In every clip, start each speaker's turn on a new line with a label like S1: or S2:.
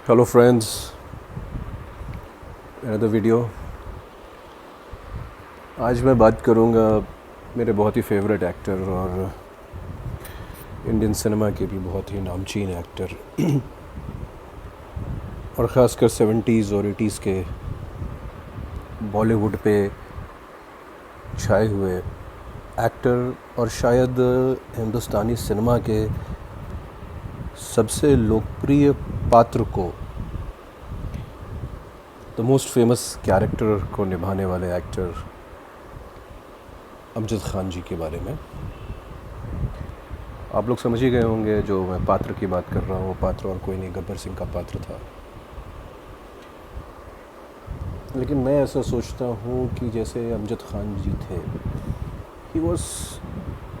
S1: Hello friends, another video. आज मैं बात करूँगा मेरे बहुत ही फेवरेट एक्टर और इंडियन सिनेमा के भी बहुत ही नामचीन एक्टर और ख़ासकर 70s और 80s के बॉलीवुड पे छाए हुए एक्टर और शायद हिंदुस्तानी सिनेमा के सबसे लोकप्रिय पात्र को, द मोस्ट फेमस कैरेक्टर को निभाने वाले एक्टर अमजद ख़ान जी के बारे में। आप लोग समझ ही गए होंगे जो मैं पात्र की बात कर रहा हूँ, वो पात्र और कोई नहीं, गब्बर सिंह का पात्र था। लेकिन मैं ऐसा सोचता हूँ कि जैसे अमजद ख़ान जी थे, he was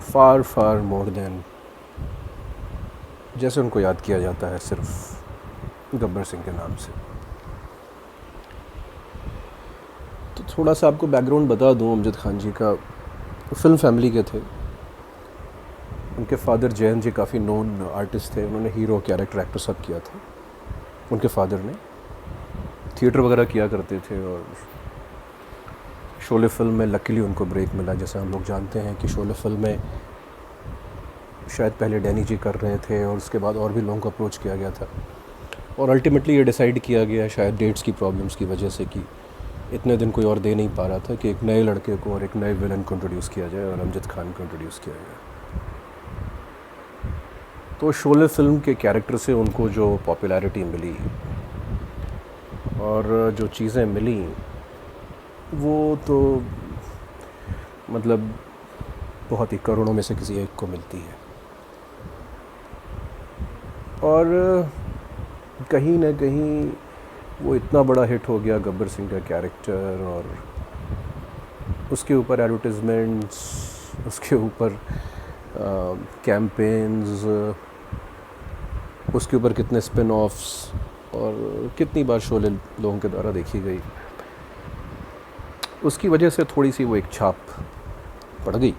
S1: far far more than जैसे उनको याद किया जाता है सिर्फ गब्बर सिंह के नाम से। तो थोड़ा सा आपको बैकग्राउंड बता दूँ अमजद ख़ान जी का। फिल्म फैमिली के थे। उनके फादर जयन जी काफ़ी नोन आर्टिस्ट थे, उन्होंने हीरो कैरेक्टर एक्टर सब किया था। उनके फादर ने थिएटर वगैरह किया करते थे और शोले फिल्म में लकीली उनको ब्रेक मिला। जैसे हम लोग जानते हैं कि शोले फिल्म में शायद पहले डैनी जी कर रहे थे और उसके बाद और भी लोगों को अप्रोच किया गया था और अल्टीमेटली ये डिसाइड किया गया शायद डेट्स की प्रॉब्लम्स की वजह से कि इतने दिन कोई और दे नहीं पा रहा था कि एक नए लड़के को और एक नए विलन को इंट्रोड्यूस किया जाए और अमजद ख़ान को इंट्रोड्यूस किया गया। तो शोले फिल्म के कैरेक्टर से उनको जो पॉपुलैरिटी मिली और जो चीज़ें मिली वो तो मतलब बहुत ही करोड़ों में से किसी एक को मिलती है। और कहीं ना कहीं वो इतना बड़ा हिट हो गया गब्बर सिंह का कैरेक्टर, और उसके ऊपर एडवर्टिजमेंट्स, उसके ऊपर कैंपेन्स, उसके ऊपर कितने स्पिन ऑफ्स और कितनी बार शोले लोगों के द्वारा देखी गई। उसकी वजह से थोड़ी सी वो एक छाप पड़ गई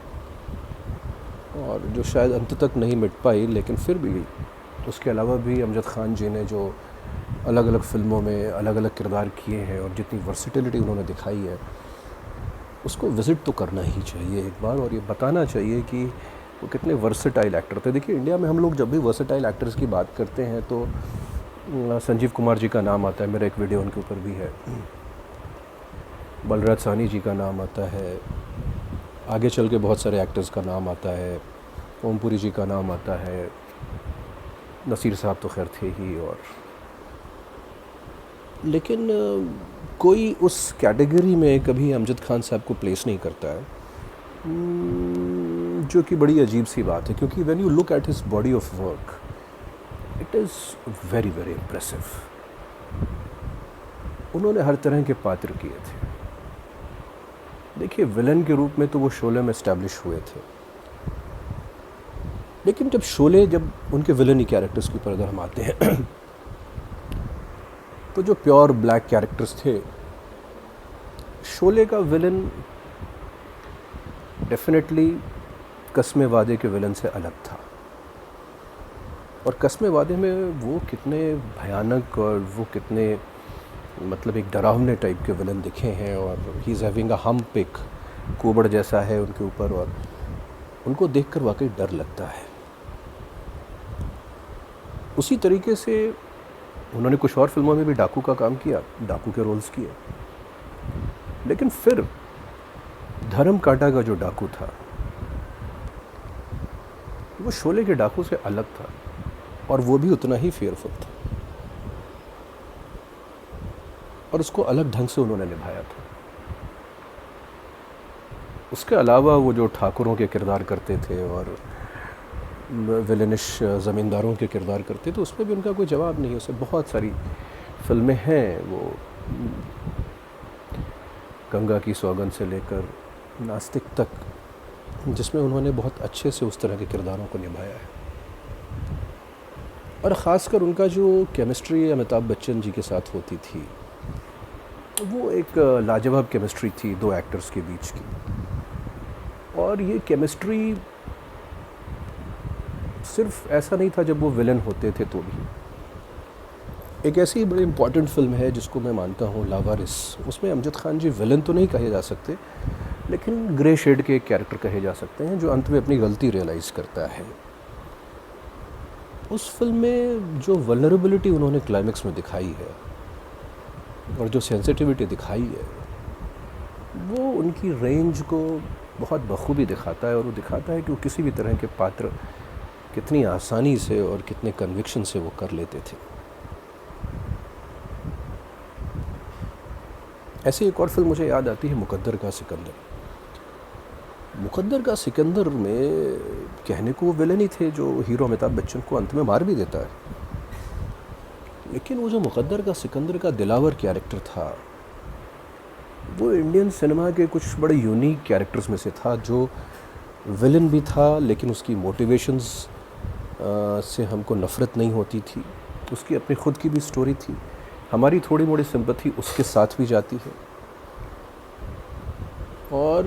S1: और जो शायद अंत तक नहीं मिट पाई, लेकिन फिर भी उसके अलावा भी अमजद ख़ान जी ने जो अलग अलग फ़िल्मों में अलग अलग किरदार किए हैं और जितनी वर्सिटिलिटी उन्होंने दिखाई है, उसको विज़िट तो करना ही चाहिए एक बार और ये बताना चाहिए कि वो कितने वर्सेटाइल एक्टर थे। देखिए, इंडिया में हम लोग जब भी वर्सेटाइल एक्टर्स की बात करते हैं तो संजीव कुमार जी का नाम आता है, मेरा एक वीडियो उनके ऊपर भी है। बलराज साहनी जी का नाम आता है, आगे चल के बहुत सारे एक्टर्स का नाम आता है, ओमपुरी जी का नाम आता है, नसीर साहब तो खैर थे ही। और लेकिन कोई उस कैटेगरी में कभी अमजद ख़ान साहब को प्लेस नहीं करता है, जो कि बड़ी अजीब सी बात है, क्योंकि when you look at his body of work it is very very impressive. उन्होंने हर तरह के पात्र किए थे। देखिए, विलन के रूप में तो वो शोले में इस्टेब्लिश हुए थे, लेकिन जब उनके विलन कैरेक्टर्स के ऊपर अगर हम आते हैं तो जो प्योर ब्लैक कैरेक्टर्स थे, शोले का विलन डेफिनेटली कस्मे वादे के विलन से अलग था। और कस्मे वादे में वो कितने भयानक और वो कितने मतलब एक डरावने टाइप के विलन दिखे हैं, और he is having a hump, एक कोबड़ जैसा है उनके ऊपर, और उनको देखकर वाकई डर लगता है। उसी तरीके से उन्होंने कुछ और फिल्मों में भी डाकू का काम किया, डाकू के रोल्स किए, लेकिन फिर धर्म कांटा का जो डाकू था वो शोले के डाकू से अलग था, और वो भी उतना ही फेयरफुल था, और उसको अलग ढंग से उन्होंने निभाया था। उसके अलावा वो जो ठाकुरों के किरदार करते थे और विलेनिश ज़मींदारों के किरदार करते, तो उसमें भी उनका कोई जवाब नहीं है। उससे बहुत सारी फिल्में हैं, वो गंगा की सौगंध से लेकर नास्तिक तक, जिसमें उन्होंने बहुत अच्छे से उस तरह के किरदारों को निभाया है। और ख़ासकर उनका जो केमिस्ट्री अमिताभ बच्चन जी के साथ होती थी, वो एक लाजवाब केमिस्ट्री थी दो एक्टर्स के बीच की। और ये केमिस्ट्री सिर्फ ऐसा नहीं था जब वो विलन होते थे तो भी, एक ऐसी ही बड़ी इम्पॉर्टेंट फ़िल्म है जिसको मैं मानता हूँ, लावारिस। उसमें अमजद खान जी विलन तो नहीं कहे जा सकते, लेकिन ग्रे शेड के एक कैरेक्टर कहे जा सकते हैं जो अंत में अपनी गलती रियलाइज़ करता है। उस फिल्म में जो वल्नरेबिलिटी उन्होंने क्लाइमेक्स में दिखाई है और जो सेंसिटिविटी दिखाई है, वो उनकी रेंज को बहुत बखूबी दिखाता है, और वो दिखाता है कि वो किसी भी तरह के पात्र कितनी आसानी से और कितने कन्विक्शन से वो कर लेते थे। ऐसी एक और फिल्म मुझे याद आती है, मुकद्दर का सिकंदर। मुकद्दर का सिकंदर में कहने को वो विलन ही थे जो हीरो अमिताभ बच्चन को अंत में मार भी देता है, लेकिन वो जो मुकद्दर का सिकंदर का दिलावर कैरेक्टर था, वो इंडियन सिनेमा के कुछ बड़े यूनिक कैरेक्टर्स में से था, जो विलन भी था लेकिन उसकी मोटिवेशंस से हमको नफ़रत नहीं होती थी। उसकी अपनी ख़ुद की भी स्टोरी थी, हमारी थोड़ी मोड़ी सिंपैथी उसके साथ भी जाती है। और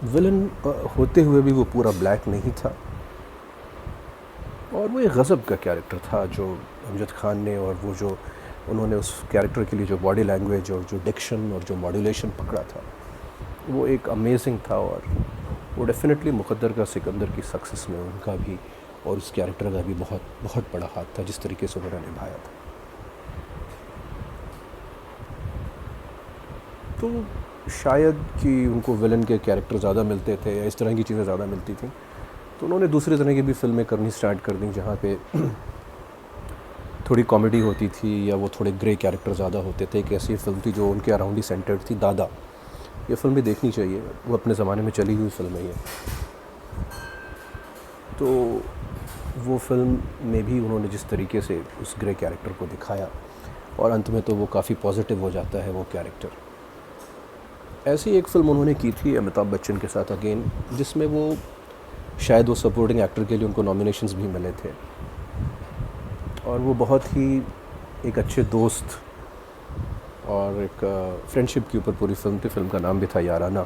S1: विलन होते हुए भी वो पूरा ब्लैक नहीं था, और वो एक गज़ब का कैरेक्टर था जो अमजद खान ने, और वो जो उन्होंने उस कैरेक्टर के लिए जो बॉडी लैंग्वेज और जो डिक्शन और जो मॉड्यूलेशन पकड़ा था, वो एक अमेजिंग था। और वो डेफिनेटली मुकद्दर का सिकंदर की सक्सेस में उनका भी और उस कैरेक्टर का भी बहुत बहुत बड़ा हाथ था, जिस तरीके से उन्होंने निभाया था। तो शायद कि उनको विलन के कैरेक्टर ज़्यादा मिलते थे या इस तरह की चीज़ें ज़्यादा मिलती थी, तो उन्होंने दूसरी तरह की भी फ़िल्में करनी स्टार्ट कर दी, जहाँ पे थोड़ी कॉमेडी होती थी या वो थोड़े ग्रे कैरेक्टर ज़्यादा होते थे। एक ऐसी फ़िल्म थी जो उनके अराउंड ही सेंटर्ड थी, दादा। ये फ़िल्म भी देखनी चाहिए, वो अपने ज़माने में चली हुई फ़िल्म है ये। तो वो फ़िल्म में भी उन्होंने जिस तरीके से उस ग्रे कैरेक्टर को दिखाया, और अंत में तो वो काफ़ी पॉजिटिव हो जाता है वो कैरेक्टर। ऐसी एक फ़िल्म उन्होंने की थी अमिताभ बच्चन के साथ अगेन, जिसमें वो शायद वो सपोर्टिंग एक्टर के लिए उनको नॉमिनेशंस भी मिले थे, और वो बहुत ही एक अच्छे दोस्त और एक फ्रेंडशिप के ऊपर पूरी फ़िल्म थी। फ़िल्म का नाम भी था याराना।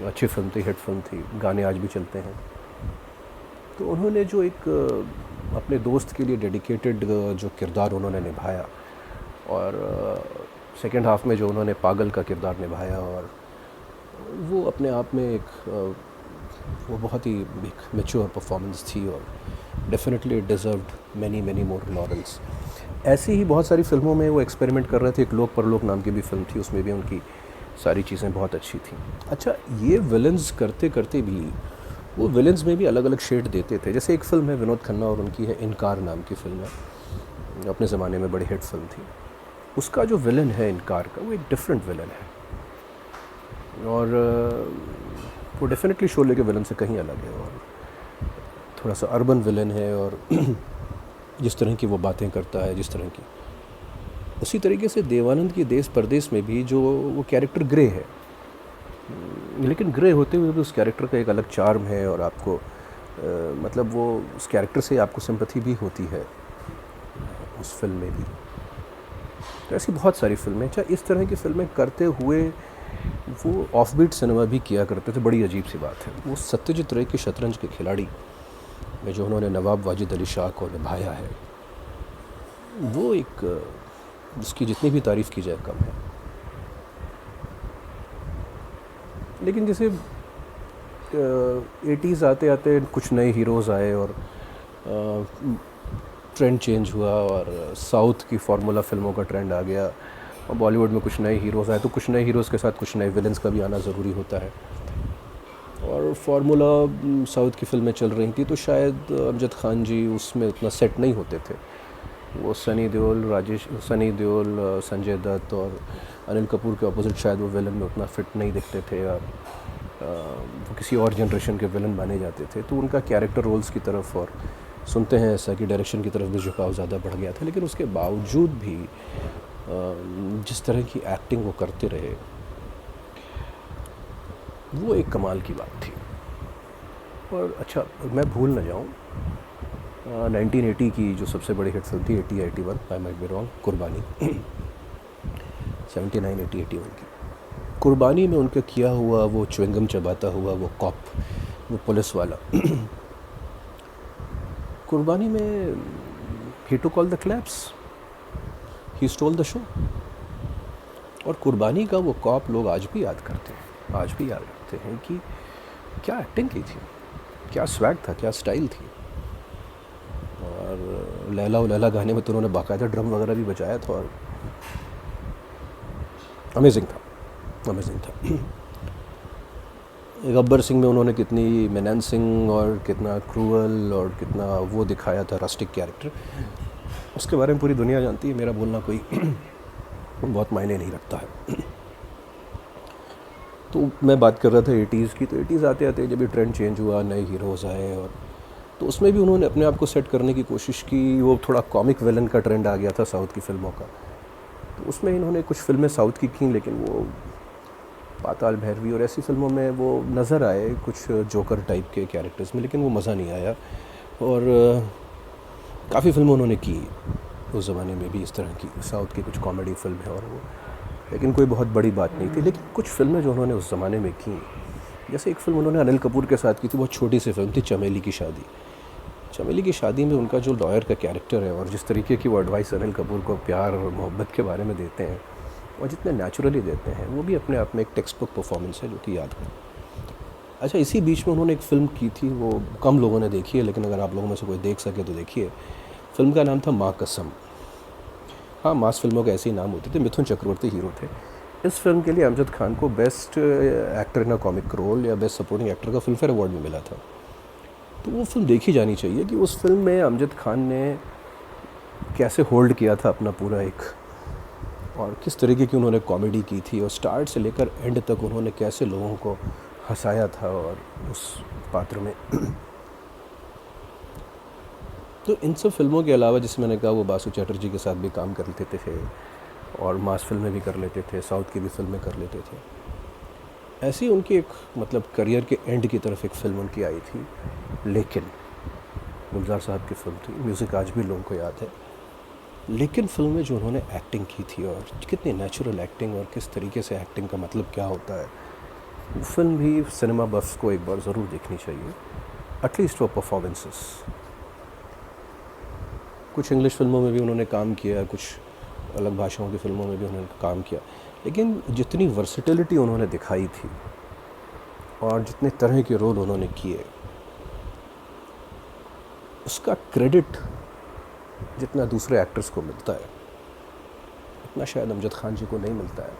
S1: अच्छी फ़िल्म थी, हिट फ़िल्म थी, गाने आज भी चलते हैं। तो उन्होंने जो एक अपने दोस्त के लिए डेडिकेटेड जो किरदार उन्होंने निभाया, और सेकेंड हाफ में जो उन्होंने पागल का किरदार निभाया, और वो अपने आप में एक वो बहुत ही एक मैच्योर परफॉर्मेंस थी, और definitely it deserved many many more laurels. ऐसी ही बहुत सारी फ़िल्मों में वो एक्सपेरिमेंट कर रहे थे। एक लोक परलोक नाम की भी फ़िल्म थी, उसमें भी उनकी सारी चीज़ें बहुत अच्छी थी। अच्छा, ये विलन्स करते करते भी वो विलन्स में भी अलग अलग शेड देते थे। जैसे एक फ़िल्म है विनोद खन्ना और उनकी है इनकार नाम की फ़िल्म है, अपने ज़माने में बड़ी हिट फ़िल्म थी। उसका जो विलन है इनकार का, वो एक डिफरेंट विलन है, और वो डेफिनेटली शोले के विलन से कहीं अलग है, और थोड़ा सा अर्बन विलन है, और जिस तरह की वो बातें करता है, जिस तरह की, उसी तरीके से देवानंद की देश परदेश में भी जो वो कैरेक्टर ग्रे है, लेकिन ग्रे होते हुए भी उस कैरेक्टर का एक अलग चार्म है, और आपको मतलब वो उस कैरेक्टर से आपको सिंपैथी भी होती है उस फिल्म में भी। तो ऐसी बहुत सारी फिल्में, अच्छा इस तरह की फ़िल्में करते हुए वो ऑफबीट सिनेमा भी किया करते थे। बड़ी अजीब सी बात है, वो सत्यजीत रे के शतरंज के खिलाड़ी में जो उन्होंने नवाब वाजिद अली शाह को निभाया है, वो एक जिसकी जितनी भी तारीफ़ की जाए कम है। लेकिन जैसे 80s आते आते कुछ नए हीरोज़ आए, और ट्रेंड चेंज हुआ, और साउथ की फार्मूला फ़िल्मों का ट्रेंड आ गया, और बॉलीवुड में कुछ नए हीरोज़ आए, तो कुछ नए हीरोज़ के साथ कुछ नए विलन्स का भी आना ज़रूरी होता है। और फार्मूला साउथ की फ़िल्में चल रही थी, तो शायद अमजद खान जी उसमें उतना सेट नहीं होते थे। वो सनी देओल, संजय दत्त और अनिल कपूर के अपोजिट शायद वो विलन में उतना फिट नहीं दिखते थे, और वो किसी और जनरेशन के विलन माने जाते थे। तो उनका कैरेक्टर रोल्स की तरफ, और सुनते हैं ऐसा कि डायरेक्शन की तरफ भी झुकाव ज़्यादा बढ़ गया था। लेकिन उसके बावजूद भी जिस तरह की एक्टिंग वो करते रहे, वो एक कमाल की बात थी। और अच्छा, मैं भूल ना जाऊँ, 1980 की जो सबसे बड़ी हिट फिल्म थी, 80-81, आई माइट बी रॉन्ग, कुर्बानी 79-80-81 की कुर्बानी में उनका किया हुआ वो च्युइंगम चबाता हुआ वो कॉप, वो पुलिस वाला कुर्बानी में he took all the claps, he stole the show. और कुर्बानी का वो कॉप लोग आज भी याद करते हैं, आज भी याद रखते हैं कि क्या एक्टिंग की थी, क्या स्वैग था, क्या स्टाइल थी। और लैला ओ लैला गाने में तो उन्होंने बाकायदा ड्रम वगैरह भी बजाया था और अमेजिंग था, अमेजिंग था। गब्बर सिंह में उन्होंने कितनी मेनेंसिंग और कितना क्रूअल और कितना वो दिखाया था, रस्टिक कैरेक्टर, उसके बारे में पूरी दुनिया जानती है। मेरा बोलना कोई बहुत मायने नहीं रखता है। तो मैं बात कर रहा था 80s की, तो 80s आते आते जब ये ट्रेंड चेंज हुआ, नए हीरोज़ आए, और तो उसमें भी उन्होंने अपने आप को सेट करने की कोशिश की। वो थोड़ा कॉमिक विलन का ट्रेंड आ गया था साउथ की फ़िल्मों का, तो उसमें इन्होंने कुछ फ़िल्में साउथ की की, लेकिन वो पाताल भैरवी और ऐसी फ़िल्मों में वो नज़र आए कुछ जोकर टाइप के कैरेक्टर्स में, लेकिन वो मज़ा नहीं आया। और काफ़ी फ़िल्में उन्होंने की उस ज़माने में भी इस तरह की साउथ की कुछ कॉमेडी फ़िल्में, और वो लेकिन कोई बहुत बड़ी बात नहीं थी। लेकिन कुछ फ़िल्में जो उन्होंने उस ज़माने में की, जैसे एक फ़िल्म उन्होंने अनिल कपूर के साथ की थी, बहुत छोटी सी फ़िल्म थी, चमेली की शादी। चमेली की शादी में उनका जो लॉयर का कैरेक्टर है और जिस तरीके की वो एडवाइस अनिल कपूर को प्यार और मोहब्बत के बारे में देते हैं और जितने नेचुरली देते हैं, वो भी अपने आप में एक टेक्स्ट बुक परफॉर्मेंस है जो कि याद करें। अच्छा, इसी बीच में उन्होंने एक फ़िल्म की थी, वो कम लोगों ने देखी है, लेकिन अगर आप लोगों में से कोई देख सके तो देखिए। फ़िल्म का नाम था माँ कसम। हाँ, मास फिल्मों के ऐसे ही नाम होते थे। मिथुन चक्रवर्ती हीरो थे। इस फिल्म के लिए अमजद खान को best actor in a comic role या बेस्ट सपोर्टिंग एक्टर का फिल्म फेयर अवार्ड भी मिला था। तो वो फिल्म देखी जानी चाहिए कि उस फिल्म में अमजद खान ने कैसे होल्ड किया था अपना पूरा एक, और किस तरीके की उन्होंने कॉमेडी की थी, और स्टार्ट से लेकर एंड तक उन्होंने कैसे लोगों को हंसाया था और उस पात्र में। तो इन सब फिल्मों के अलावा, जैसे मैंने कहा, वो बासु चैटर्जी के साथ भी काम कर लेते थे और मास फिल्में भी कर लेते थे, साउथ की भी फिल्में कर लेते थे। ऐसी उनकी एक मतलब करियर के एंड की तरफ एक फ़िल्म उनकी आई थी लेकिन, गुलजार साहब की फ़िल्म थी। म्यूज़िक आज भी लोगों को याद है। लेकिन फ़िल्म में जो उन्होंने एक्टिंग की थी और कितनी नेचुरल एक्टिंग और किस तरीके से एक्टिंग का मतलब क्या होता है, वो फिल्म भी सिनेमा बफ्स को एक बार ज़रूर देखनी चाहिए, एटलीस्ट फॉर परफॉर्मेंसेस। कुछ इंग्लिश फिल्मों में भी उन्होंने काम किया, कुछ अलग भाषाओं की फ़िल्मों में भी उन्होंने काम किया, लेकिन जितनी वर्सेटिलिटी उन्होंने दिखाई थी और जितने तरह के रोल उन्होंने किए, उसका क्रेडिट जितना दूसरे एक्टर्स को मिलता है, इतना शायद अमजद खान जी को नहीं मिलता है।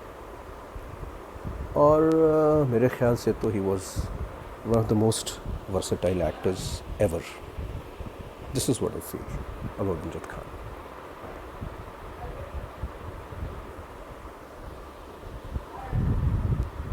S1: और मेरे ख्याल से तो he was one of the most versatile actors ever. This is what I feel about Amjad Khan.